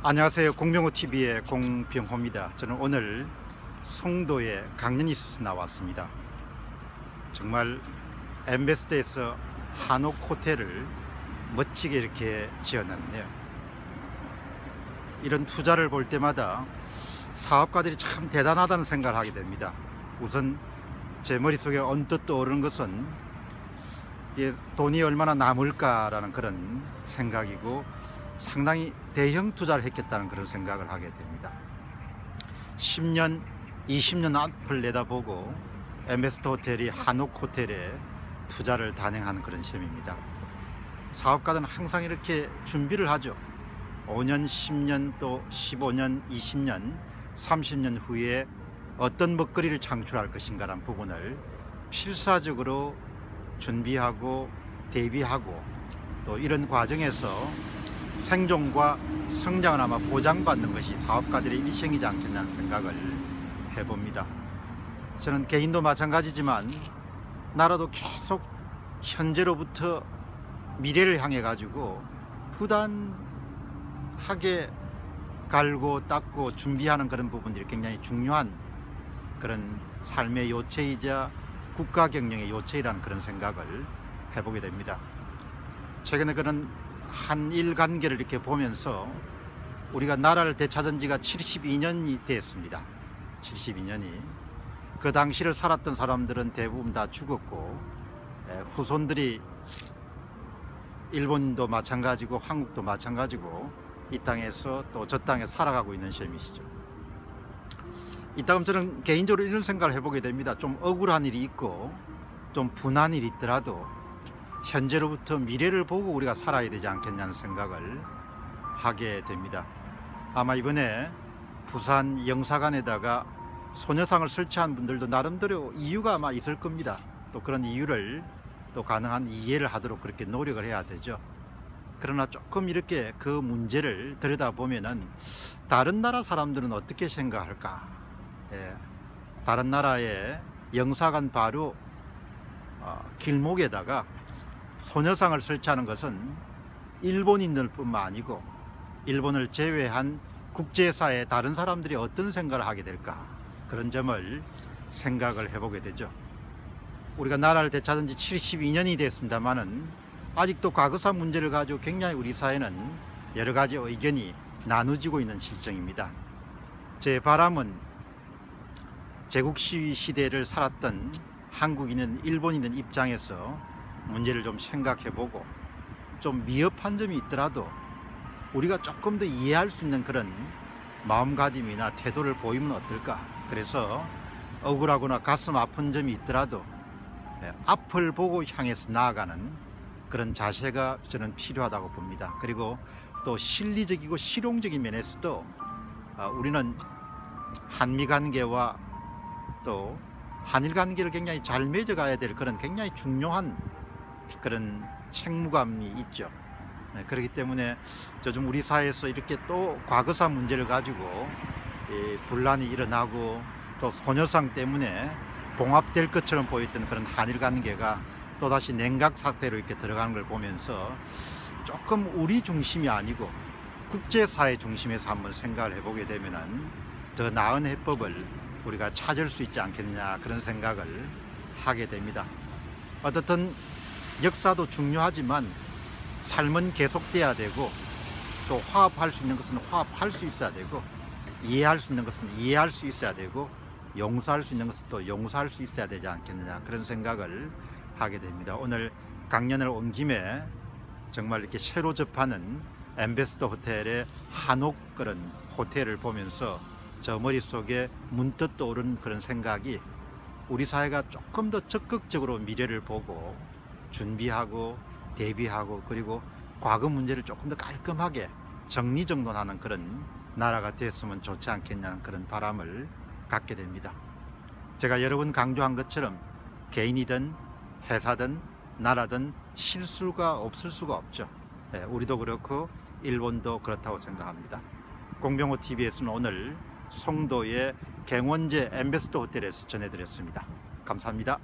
안녕하세요. 공병호TV의 공병호입니다. 저는 오늘 송도에 강연이 있어서 나왔습니다. 정말 엠베스더에서 한옥 호텔을 멋지게 이렇게 지어놨네요. 이런 투자를 볼 때마다 사업가들이 참 대단하다는 생각을 하게 됩니다. 우선 제 머릿속에 언뜻 떠오르는 것은 돈이 얼마나 남을까라는 그런 생각이고, 상당히 대형 투자를 했겠다는 그런 생각을 하게 됩니다. 10년, 20년 앞을 내다보고 엠베스더 호텔이 한옥 호텔에 투자를 단행하는 그런 셈입니다. 사업가들은 항상 이렇게 준비를 하죠. 5년, 10년, 또 15년, 20년, 30년 후에 어떤 먹거리를 창출할 것인가라는 부분을 필사적으로 준비하고 대비하고, 또 이런 과정에서 생존과 성장을 아마 보장받는 것이 사업가들의 일생이지 않겠냐는 생각을 해봅니다. 저는 개인도 마찬가지지만 나라도 계속 현재로부터 미래를 향해 가지고 부단하게 갈고 닦고 준비하는 그런 부분들이 굉장히 중요한 그런 삶의 요체이자 국가 경영의 요체이라는 그런 생각을 해보게 됩니다. 최근에 그런 한일 관계를 이렇게 보면서 우리가 나라를 되찾은 지가 72년이 됐습니다. 72년이. 그 당시를 살았던 사람들은 대부분 다 죽었고, 후손들이 일본도 마찬가지고 한국도 마찬가지고 이 땅에서 또 저 땅에 살아가고 있는 셈이시죠. 이따금 저는 개인적으로 이런 생각을 해보게 됩니다. 좀 억울한 일이 있고 좀 분한 일이 있더라도 현재로부터 미래를 보고 우리가 살아야 되지 않겠냐는 생각을 하게 됩니다. 아마 이번에 부산 영사관에다가 소녀상을 설치한 분들도 나름대로 이유가 아마 있을 겁니다. 또 그런 이유를 또 가능한 이해를 하도록 그렇게 노력을 해야 되죠. 그러나 조금 이렇게 그 문제를 들여다보면은 다른 나라 사람들은 어떻게 생각할까? 다른 나라의 영사관 바로 길목에다가 소녀상을 설치하는 것은 일본인들 뿐만 아니고 일본을 제외한 국제사회의 다른 사람들이 어떤 생각을 하게 될까, 그런 점을 생각을 해보게 되죠. 우리가 나라를 되찾은 지 72년이 됐습니다만은 아직도 과거사 문제를 가지고 굉장히 우리 사회는 여러 가지 의견이 나누어지고 있는 실정입니다. 제 바람은 제국시위 시대를 살았던 한국인은 일본인의 입장에서 문제를 좀 생각해보고, 좀 미흡한 점이 있더라도 우리가 조금 더 이해할 수 있는 그런 마음가짐이나 태도를 보이면 어떨까. 그래서 억울하거나 가슴 아픈 점이 있더라도 앞을 보고 향해서 나아가는 그런 자세가 저는 필요하다고 봅니다. 그리고 또 실리적이고 실용적인 면에서도 우리는 한미 관계와 또 한일 관계를 굉장히 잘 맺어가야 될 그런 굉장히 중요한 그런 책무감이 있죠. 그렇기 때문에 요즘 우리 사회에서 이렇게 또 과거사 문제를 가지고 분란이 일어나고, 또 소녀상 때문에 봉합될 것처럼 보였던 그런 한일 관계가 또다시 냉각 상태로 이렇게 들어가는 걸 보면서 조금 우리 중심이 아니고 국제사회 중심에서 한번 생각을 해보게 되면은 더 나은 해법을 우리가 찾을 수 있지 않겠냐, 그런 생각을 하게 됩니다. 어떻든 역사도 중요하지만 삶은 계속돼야 되고, 또 화합할 수 있는 것은 화합할 수 있어야 되고, 이해할 수 있는 것은 이해할 수 있어야 되고, 용서할 수 있는 것은 또 용서할 수 있어야 되지 않겠느냐, 그런 생각을 하게 됩니다. 오늘 강연을 온 김에 정말 이렇게 새로 접하는 엠베스더 호텔의 한옥 그런 호텔을 보면서 저 머릿속에 문득 떠오른 그런 생각이, 우리 사회가 조금 더 적극적으로 미래를 보고 준비하고 대비하고, 그리고 과거 문제를 조금 더 깔끔하게 정리정돈하는 그런 나라가 됐으면 좋지 않겠냐는 그런 바람을 갖게 됩니다. 제가 여러 번 강조한 것처럼 개인이든 회사든 나라든 실수가 없을 수가 없죠. 우리도 그렇고 일본도 그렇다고 생각합니다. 공병호TV에서는 오늘 송도의 갱원제 엠베스더 호텔에서 전해드렸습니다. 감사합니다.